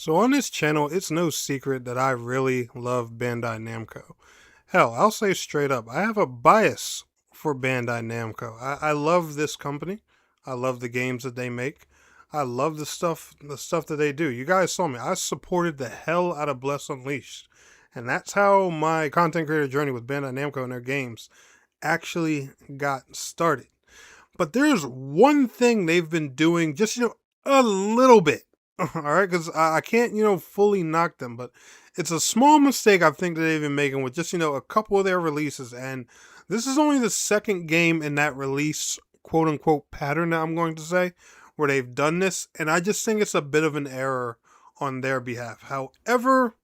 So on this channel, it's no secret that I really love Bandai Namco. Hell, I'll say straight up, I have a bias for Bandai Namco. I love this company. I love the games that they make. I love the stuff that they do. You guys saw me. I supported the hell out of Bless Unleashed. And that's how my content creator journey with Bandai Namco and their games actually got started. But there's one thing they've been doing just, a little bit. All right, because I can't, fully knock them, but it's a small mistake I think that they've been making with just, a couple of their releases. And this is only the second game in that release, quote unquote, pattern that I'm going to say, where they've done this. And I just think it's a bit of an error on their behalf. However,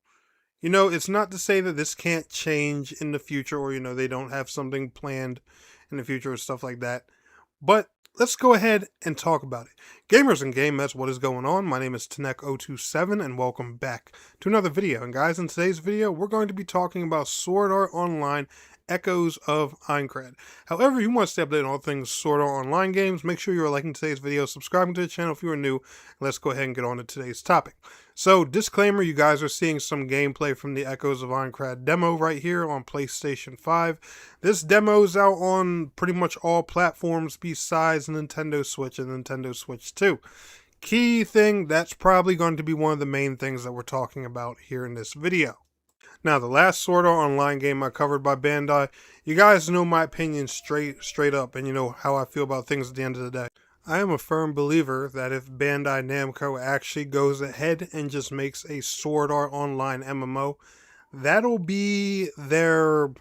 it's not to say that this can't change in the future or, they don't have something planned in the future or stuff like that. But let's go ahead and talk about it. Gamers and game mess, what is going on? My name is Tanek027 and welcome back to another video. And guys, in today's video, we're going to be talking about Sword Art Online Echoes of Aincrad. However, if you want to stay updated on all things Sword Art Online games, make sure you are liking today's video, subscribing to the channel if you are new. Let's go ahead and get on to today's topic. So, disclaimer, you guys are seeing some gameplay from the Echoes of Aincrad demo right here on PlayStation 5. This demo is out on pretty much all platforms besides Nintendo Switch and Nintendo Switch 2. Key thing, that's probably going to be one of the main things that we're talking about here in this video. Now, the last Sword Art Online game I covered by Bandai, you guys know my opinion straight up, and you know how I feel about things at the end of the day. I am a firm believer that if Bandai Namco actually goes ahead and just makes a Sword Art Online MMO, that'll be their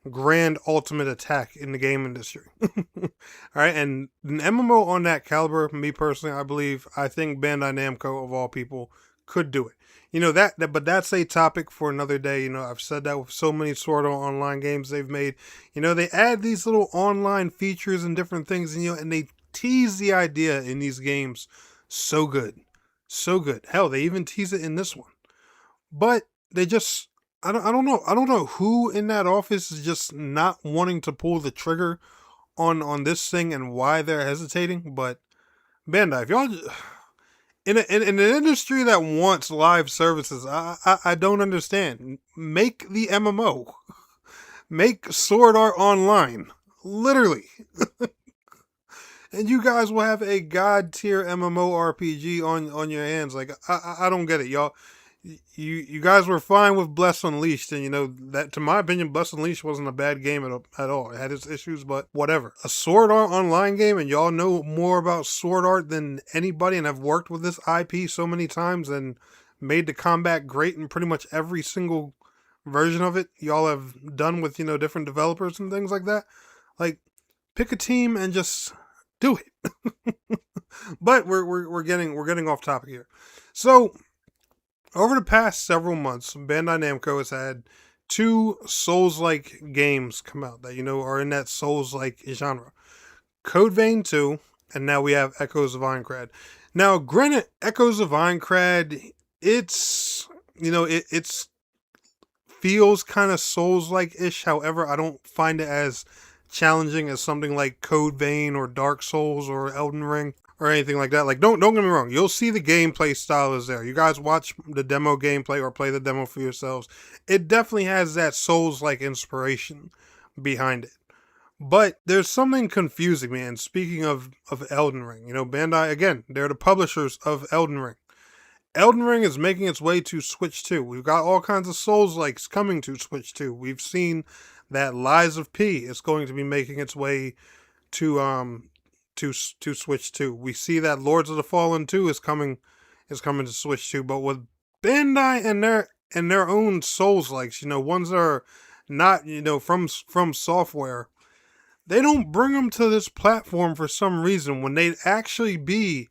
grand ultimate attack in the game industry. Alright, and an MMO on that caliber, me personally, I think Bandai Namco, of all people, could do it. But that's a topic for another day. I've said that with so many Sword Art Online games they've made. They add these little online features and different things, and they tease the idea in these games so good. So good. Hell, they even tease it in this one. But they just, I don't know. I don't know who in that office is just not wanting to pull the trigger on this thing and why they're hesitating. But Bandai, if y'all... In an industry that wants live services, I don't understand. Make the MMO. Make Sword Art Online. Literally. And you guys will have a god tier MMORPG on your hands. Like, I don't get it, y'all. You guys were fine with Bless Unleashed, and that, to my opinion, Bless Unleashed wasn't a bad game at all. It had its issues, but whatever. A Sword Art Online game, and y'all know more about Sword Art than anybody, and have worked with this IP so many times and made the combat great in pretty much every single version of it y'all have done with different developers and things like that. Like, pick a team and just do it. But we're getting off topic here. So, over the past several months, Bandai Namco has had two Soulslike games come out that, are in that Souls-like genre. Code Vein 2, and now we have Echoes of Aincrad. Now, granted, Echoes of Aincrad, it's feels kind of Souls-like-ish. However, I don't find it as challenging as something like Code Vein or Dark Souls or Elden Ring or anything like that. Like, don't get me wrong. You'll see the gameplay style is there. You guys watch the demo gameplay or play the demo for yourselves. It definitely has that Souls-like inspiration behind it. But there's something confusing me. And speaking of Elden Ring, Bandai, again, they're the publishers of Elden Ring. Elden Ring is making its way to Switch 2. We've got all kinds of Souls-likes coming to Switch 2. We've seen that Lies of P is going to be making its way to Switch 2. We see that Lords of the Fallen 2 is coming to Switch 2, but with Bandai and their own Souls likes, ones that are not, from software, they don't bring them to this platform for some reason when they'd actually be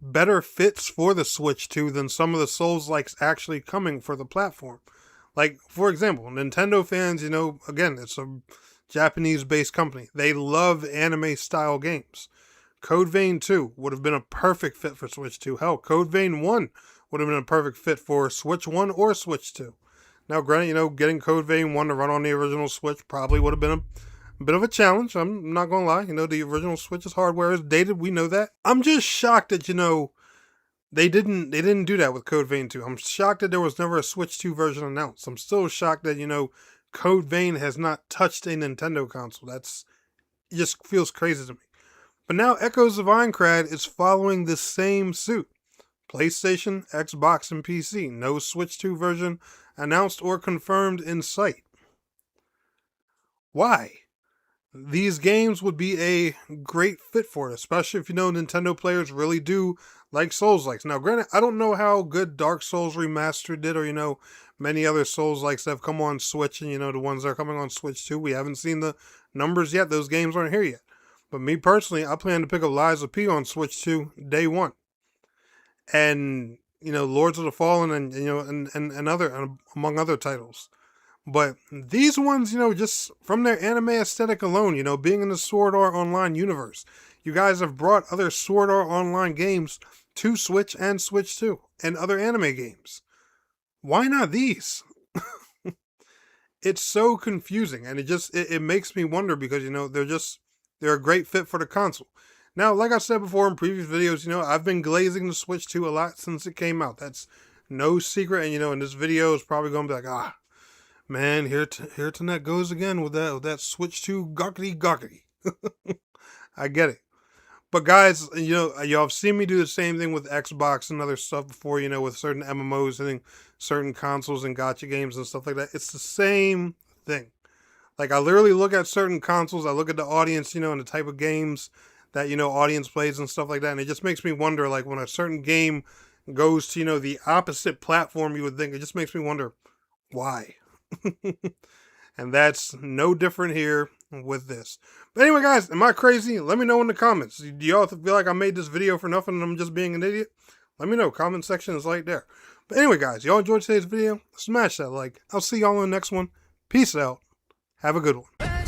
better fits for the Switch 2 than some of the Souls likes actually coming for the platform. Like, for example, Nintendo fans, again, it's a Japanese-based company. They love anime-style games. Code Vein 2 would have been a perfect fit for Switch 2. Hell, Code Vein 1 would have been a perfect fit for Switch 1 or Switch 2. Now, granted, getting Code Vein 1 to run on the original Switch probably would have been a bit of a challenge. I'm not going to lie. The original Switch's hardware is dated. We know that. I'm just shocked that, They didn't do that with Code Vein 2. I'm shocked that there was never a Switch 2 version announced. I'm still shocked that, Code Vein has not touched a Nintendo console. It just feels crazy to me. But now Echoes of Aincrad is following the same suit. PlayStation, Xbox, and PC. No Switch 2 version announced or confirmed in sight. Why? These games would be a great fit for it, especially if Nintendo players really do like Soulslikes. Now, granted, I don't know how good Dark Souls Remastered did, or many other Soulslikes that have come on Switch, and the ones that are coming on Switch too. We haven't seen the numbers yet; those games aren't here yet. But me personally, I plan to pick up Lies of P on Switch 2 day one, and Lords of the Fallen, and among other titles. But these ones, just from their anime aesthetic alone, being in the Sword Art Online universe, you guys have brought other Sword Art Online games to Switch and Switch 2 and other anime games. Why not these? It's so confusing, and it makes me wonder because, they're a great fit for the console. Now, like I said before in previous videos, I've been glazing the Switch 2 a lot since it came out. That's no secret, and, in this video is probably going to be like, man, here tonight goes again with that Switch 2 gawkity. I get it. But guys, y'all have seen me do the same thing with Xbox and other stuff before, with certain MMOs and certain consoles and gacha games and stuff like that. It's the same thing. Like, I literally look at certain consoles, I look at the audience, and the type of games that, audience plays and stuff like that, and it just makes me wonder, like, when a certain game goes to, the opposite platform you would think, it just makes me wonder, why? And that's no different here with this. But anyway, guys, am I crazy? Let me know in the comments. Do y'all feel like I made this video for nothing and I'm just being an idiot? Let me know. Comment section is right there. But anyway, guys, y'all enjoyed today's video? Smash that like. I'll see y'all in the next one. Peace out. Have a good one.